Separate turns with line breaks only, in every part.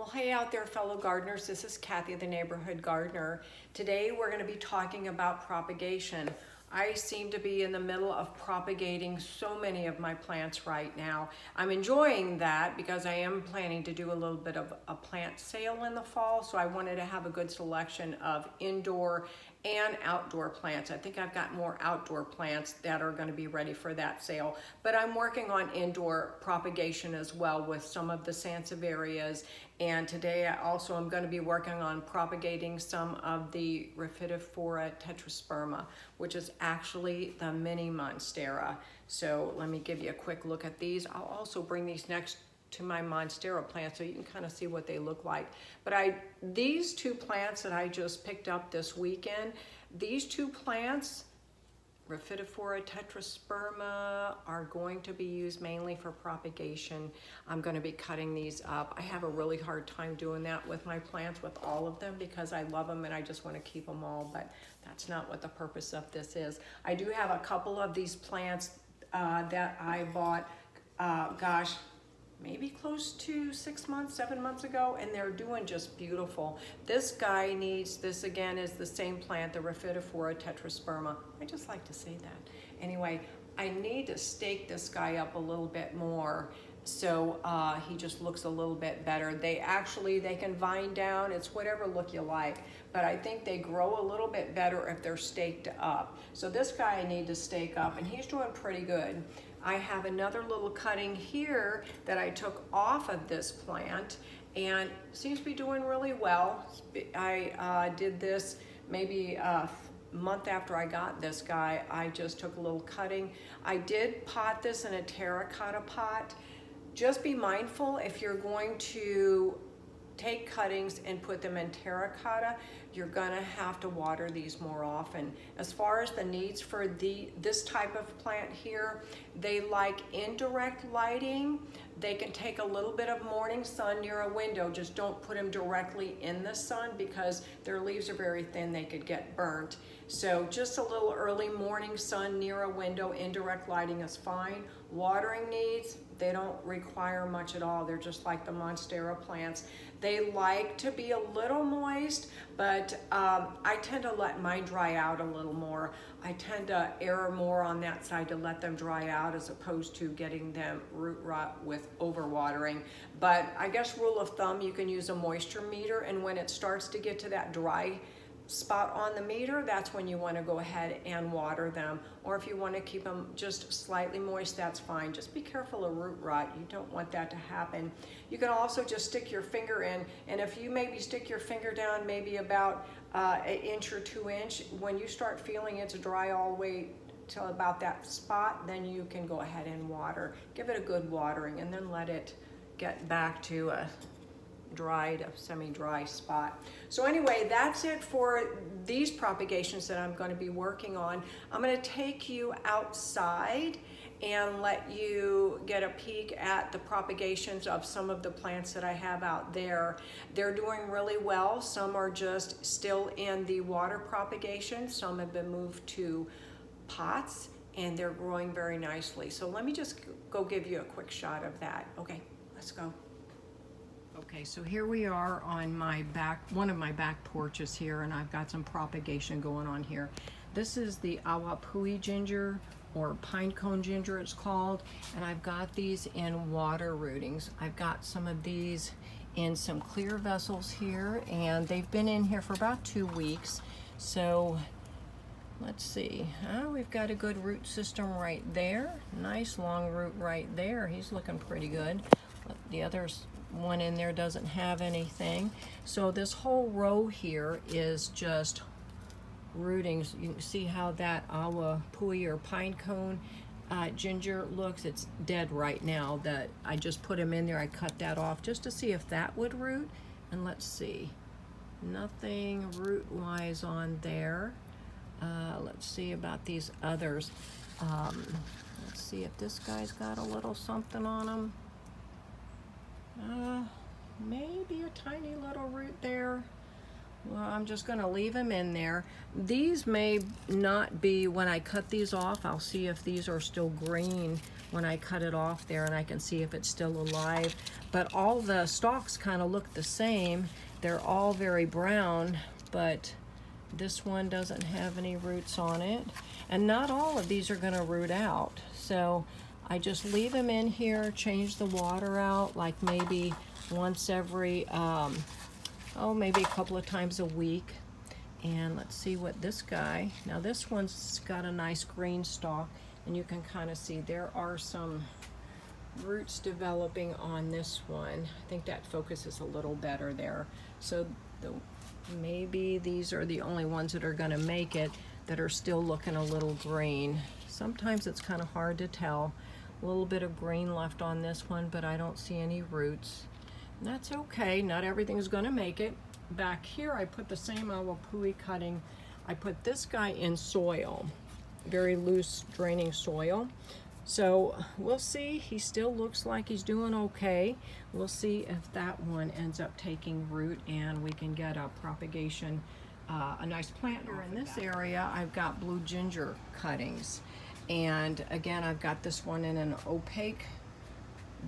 Well, hey out there, fellow gardeners. This is Kathy, the neighborhood gardener. Today we're going to be talking about propagation. I seem to be in the middle of propagating so many of my plants right now. I'm enjoying that because I am planning to do a little bit of a plant sale in the fall, so I wanted to have a good selection of indoor and outdoor plants. I think I've got more outdoor plants that are going to be ready for that sale, but I'm working on indoor propagation as well with some of the Sansevierias, and today I also am going to be working on propagating some of the Raphidophora tetrasperma, which is actually the mini Monstera. So let me give you a quick look at these. I'll also bring these next to my Monstera plants so you can kind of see what they look like. But these two plants that I just picked up this weekend, these two plants, Raphidophora tetrasperma, are going to be used mainly for propagation. I'm going to be cutting these up. I have a really hard time doing that with my plants, with all of them, because I love them and I just want to keep them all, but that's not what the purpose of this is. I do have a couple of these plants that I bought, gosh, maybe close to 6 months, 7 months ago, and they're doing just beautiful. This guy needs, this again is the same plant, the Raphidophora tetrasperma. I just like to say that. Anyway, I need to stake this guy up a little bit more so he just looks a little bit better. They can vine down, it's whatever look you like, but I think they grow a little bit better if they're staked up. So this guy I need to stake up, and he's doing pretty good. I have another little cutting here that I took off of this plant and seems to be doing really well. I did this maybe a month after I got this guy. I just took a little cutting. I did pot this in a terracotta pot. Just be mindful if you're going to take cuttings and put them in terracotta, you're gonna have to water these more often. As far as the needs for this type of plant here, they like indirect lighting. They can take a little bit of morning sun near a window. Just don't put them directly in the sun because their leaves are very thin, they could get burnt. So just a little early morning sun near a window, indirect lighting is fine. Watering needs, they don't require much at all. They're just like the Monstera plants. They like to be a little moist, but I tend to let mine dry out a little more. I tend to err more on that side to let them dry out as opposed to getting them root rot with overwatering. But I guess rule of thumb, you can use a moisture meter, and when it starts to get to that dry spot on the meter, that's when you want to go ahead and water them. Or if you want to keep them just slightly moist, that's fine. Just be careful of root rot. You don't want that to happen. You can also just stick your finger in, and if you maybe stick your finger down maybe about an inch or 2 inch, when you start feeling it's dry all the way to about that spot, then you can go ahead and water. Give it a good watering and then let it get back to a dried, semi-dry spot. So anyway, that's it for these propagations that I'm going to be working on. I'm going to take you outside and let you get a peek at the propagations of some of the plants that I have out there. They're doing really well. Some are just still in the water propagation. Some have been moved to pots and they're growing very nicely. So let me just go give you a quick shot of that. Okay, let's go. Okay, so here we are on my one of my back porches here, and I've got some propagation going on here. This is the awapui ginger, or pine cone ginger it's called, and I've got these in water rootings. I've got some of these in some clear vessels here, and they've been in here for about 2 weeks. So let's see, we've got a good root system right there. Nice long root right there. He's looking pretty good. But the others, one in there doesn't have anything. So this whole row here is just rootings. You can see how that awapui or pine cone ginger looks. It's dead right now. That I just put him in there. I cut that off just to see if that would root. And let's see, nothing root wise on there. Let's see about these others. Let's see if this guy's got a little something on him. Maybe a tiny little root there. Well, I'm just gonna leave them in there. These may not be, when I cut these off, I'll see if these are still green when I cut it off there, and I can see if it's still alive. But all the stalks kind of look the same. They're all very brown, but this one doesn't have any roots on it. And not all of these are gonna root out. So I just leave them in here, change the water out like maybe once every, maybe a couple of times a week. And let's see what this guy, now this one's got a nice green stalk, and you can kind of see there are some roots developing on this one. I think that focuses a little better there. So maybe these are the only ones that are going to make it that are still looking a little green. Sometimes it's kind of hard to tell. A little bit of green left on this one, but I don't see any roots. And that's okay, not everything's going to make it. Back here I put the same awapui cutting. I put this guy in soil, very loose draining soil. So we'll see, he still looks like he's doing okay. We'll see if that one ends up taking root and we can get a propagation, a nice plant. In this area I've got blue ginger cuttings, and again I've got this one in an opaque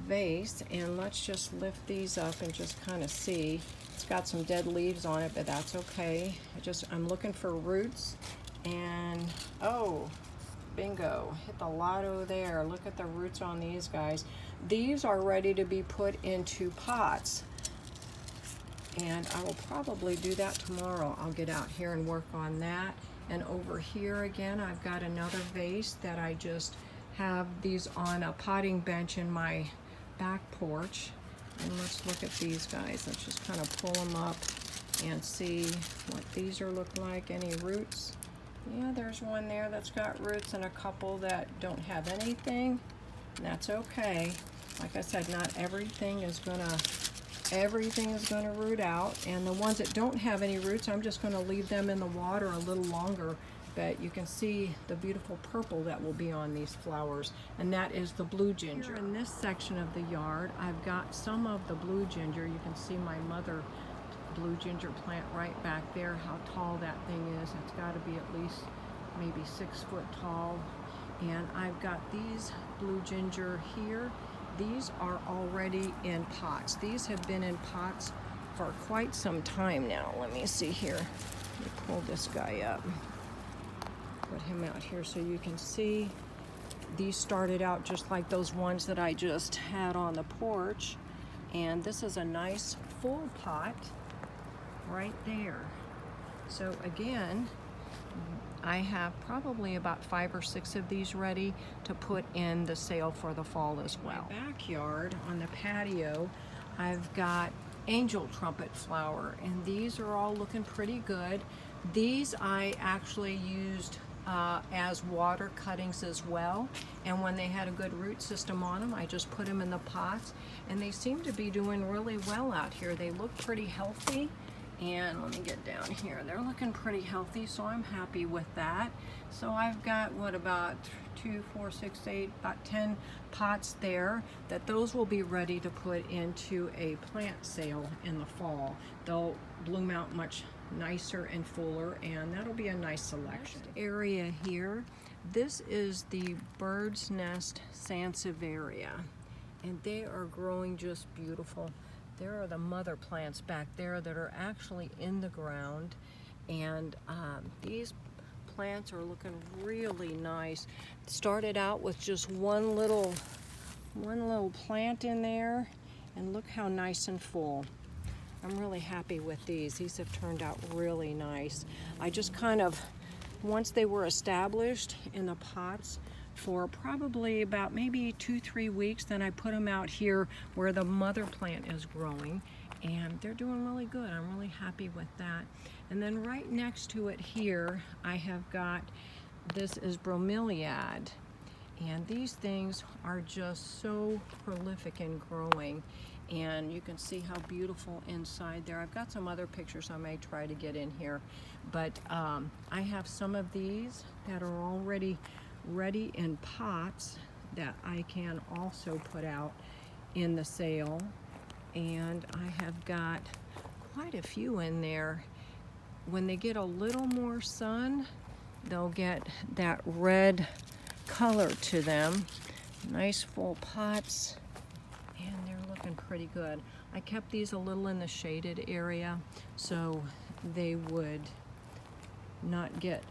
vase, and let's just lift these up and just kind of see. It's got some dead leaves on it, but that's okay. I'm looking for roots, and oh, bingo, hit the lotto there. Look at the roots on these guys. These are ready to be put into pots, and I will probably do that tomorrow. I'll get out here and work on that. And over here again, I've got another vase that I just have these on a potting bench in my back porch. And let's look at these guys. Let's just kind of pull them up and see what these are looking like. Any roots? Yeah, there's one there that's got roots, and a couple that don't have anything. And that's okay. Like I said, not everything is gonna root out. And the ones that don't have any roots, I'm just gonna leave them in the water a little longer. But you can see the beautiful purple that will be on these flowers, and that is the blue ginger. Here in this section of the yard, I've got some of the blue ginger. You can see my mother blue ginger plant right back there, how tall that thing is. It's got to be at least maybe 6 foot tall. And I've got these blue ginger here. These are already in pots. These have been in pots for quite some time now. Let me see here. Let me pull this guy up. Put him out here so you can see. These started out just like those ones that I just had on the porch. And this is a nice full pot right there. So again, I have probably about 5 or 6 of these ready to put in the sale for the fall as well. In my backyard on the patio, I've got angel trumpet flower, and these are all looking pretty good. These I actually used as water cuttings as well, and when they had a good root system on them, I just put them in the pots, and they seem to be doing really well out here. They look pretty healthy, and let me get down here. They're looking pretty healthy, so I'm happy with that. So I've got, what, about 2, 4, 6, 8, about 10 pots there, that those will be ready to put into a plant sale in the fall. They'll bloom out much nicer and fuller, and that'll be a nice selection. Next area here, this is the bird's nest Sansevieria, and they are growing just beautiful. There are the mother plants back there that are actually in the ground, and these plants are looking really nice. Started out with just one little plant in there, and look how nice and full. I'm really happy with these. These have turned out really nice. I just kind of, once they were established in the pots for probably about maybe 2-3 weeks, then I put them out here where the mother plant is growing, and they're doing really good. I'm really happy with that. And then right next to it here, I have got, this is Bromeliad, and these things are just so prolific in growing. And you can see how beautiful inside there. I've got some other pictures I may try to get in here, but I have some of these that are already ready in pots that I can also put out in the sale. And I have got quite a few in there, when they get a little more sun, they'll get that red color to them. Nice full pots, and they're looking pretty good. I kept these a little in the shaded area so they would not get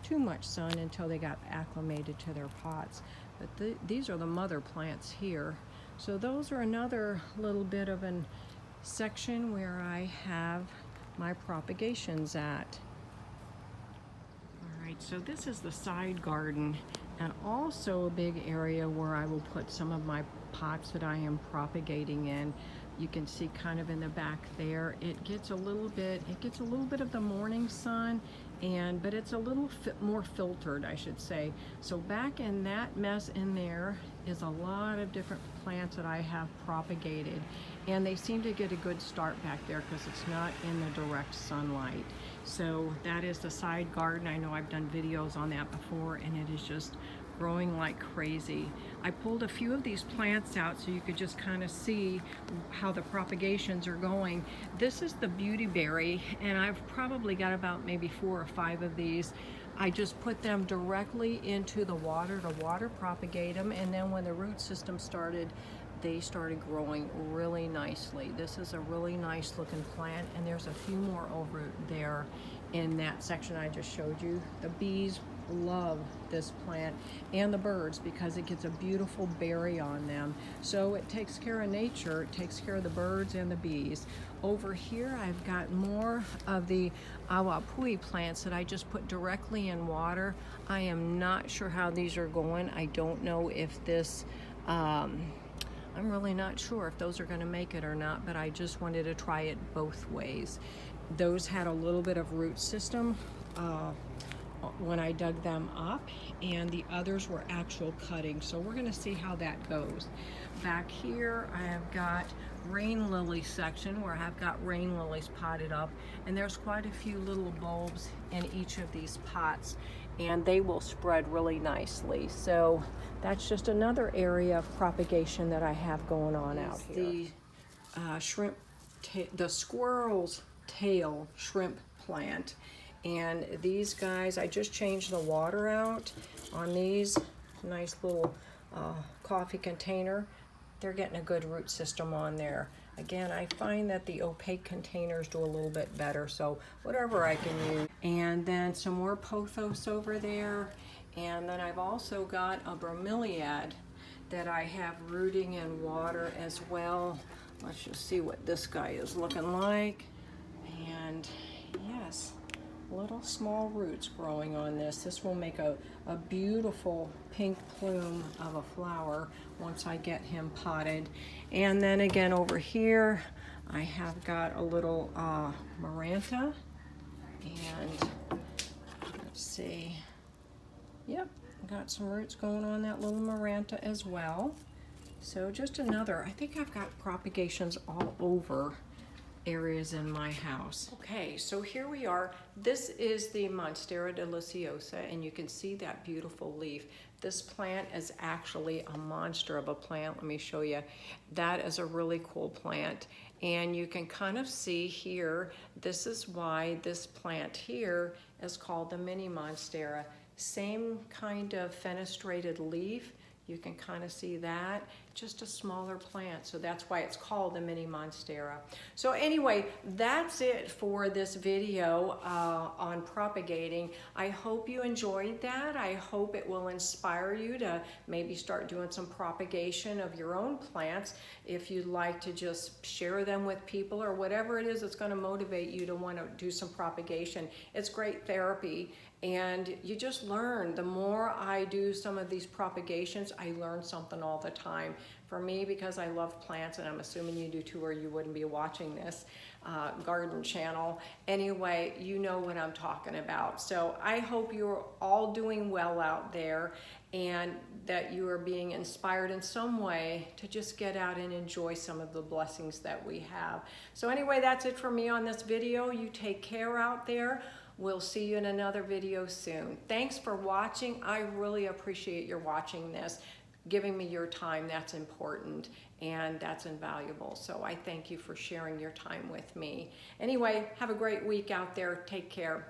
too much sun until they got acclimated to their pots. But these are the mother plants here. So those are another little bit of a section where I have my propagations at. All right, so this is the side garden, and also a big area where I will put some of my pots that I am propagating in. You can see kind of in the back there, it gets a little bit of the morning sun, but it's a little more filtered, I should say. So back in that mess in there is a lot of different plants that I have propagated, and they seem to get a good start back there because it's not in the direct sunlight. So that is the side garden. I know I've done videos on that before, and it is just growing like crazy. I pulled a few of these plants out so you could just kind of see how the propagations are going. This is the beautyberry, and I've probably got about maybe 4 or 5 of these. I just put them directly into the water to water propagate them, and then when the root system started, they started growing really nicely. This is a really nice looking plant, and there's a few more over there in that section I just showed you. The bees love this plant, and the birds, because it gets a beautiful berry on them. So it takes care of nature, it takes care of the birds and the bees. Over here I've got more of the awapui plants that I just put directly in water. I am not sure how these are going. I don't know if this I'm really not sure if those are going to make it or not, but I just wanted to try it both ways. Those had a little bit of root system when I dug them up, and the others were actual cuttings. So we're going to see how that goes. Back here I have got rain lily section where I've got rain lilies potted up, and there's quite a few little bulbs in each of these pots, and they will spread really nicely. So that's just another area of propagation that I have going on out here. The squirrel's tail shrimp plant, and these guys, I just changed the water out on these. Nice little coffee container. They're getting a good root system on there. Again, I find that the opaque containers do a little bit better, so whatever I can use. And then some more pothos over there. And then I've also got a bromeliad that I have rooting in water as well. Let's just see what this guy is looking like. And yes, little small roots growing on this. This will make a beautiful pink plume of a flower once I get him potted. And then again over here, I have got a little Maranta, and let's see, yep, got some roots going on that little Maranta as well. So just another, I think I've got propagations all over areas in my house. Okay, so here we are. This is the Monstera Deliciosa, and you can see that beautiful leaf. This plant is actually a monster of a plant. Let me show you. That is a really cool plant, and you can kind of see here, this is why this plant here is called the mini Monstera. Same kind of fenestrated leaf. You can kind of see that, just a smaller plant. So that's why it's called the mini Monstera. So anyway, that's it for this video on propagating. I hope you enjoyed that. I hope it will inspire you to maybe start doing some propagation of your own plants. If you'd like to just share them with people or whatever it is that's going to motivate you to want to do some propagation. It's great therapy. And you just learn. The more I do some of these propagations, I learn something all the time. For me, because I love plants, and I'm assuming you do too, or you wouldn't be watching this garden channel. Anyway, you know what I'm talking about. So I hope you're all doing well out there, and that you are being inspired in some way to just get out and enjoy some of the blessings that we have. So anyway, that's it for me on this video. You take care out there. We'll see you in another video soon. Thanks for watching. I really appreciate your watching this. giving me your time. That's important and that's invaluable. So I thank you for sharing your time with me. Anyway, have a great week out there. Take care.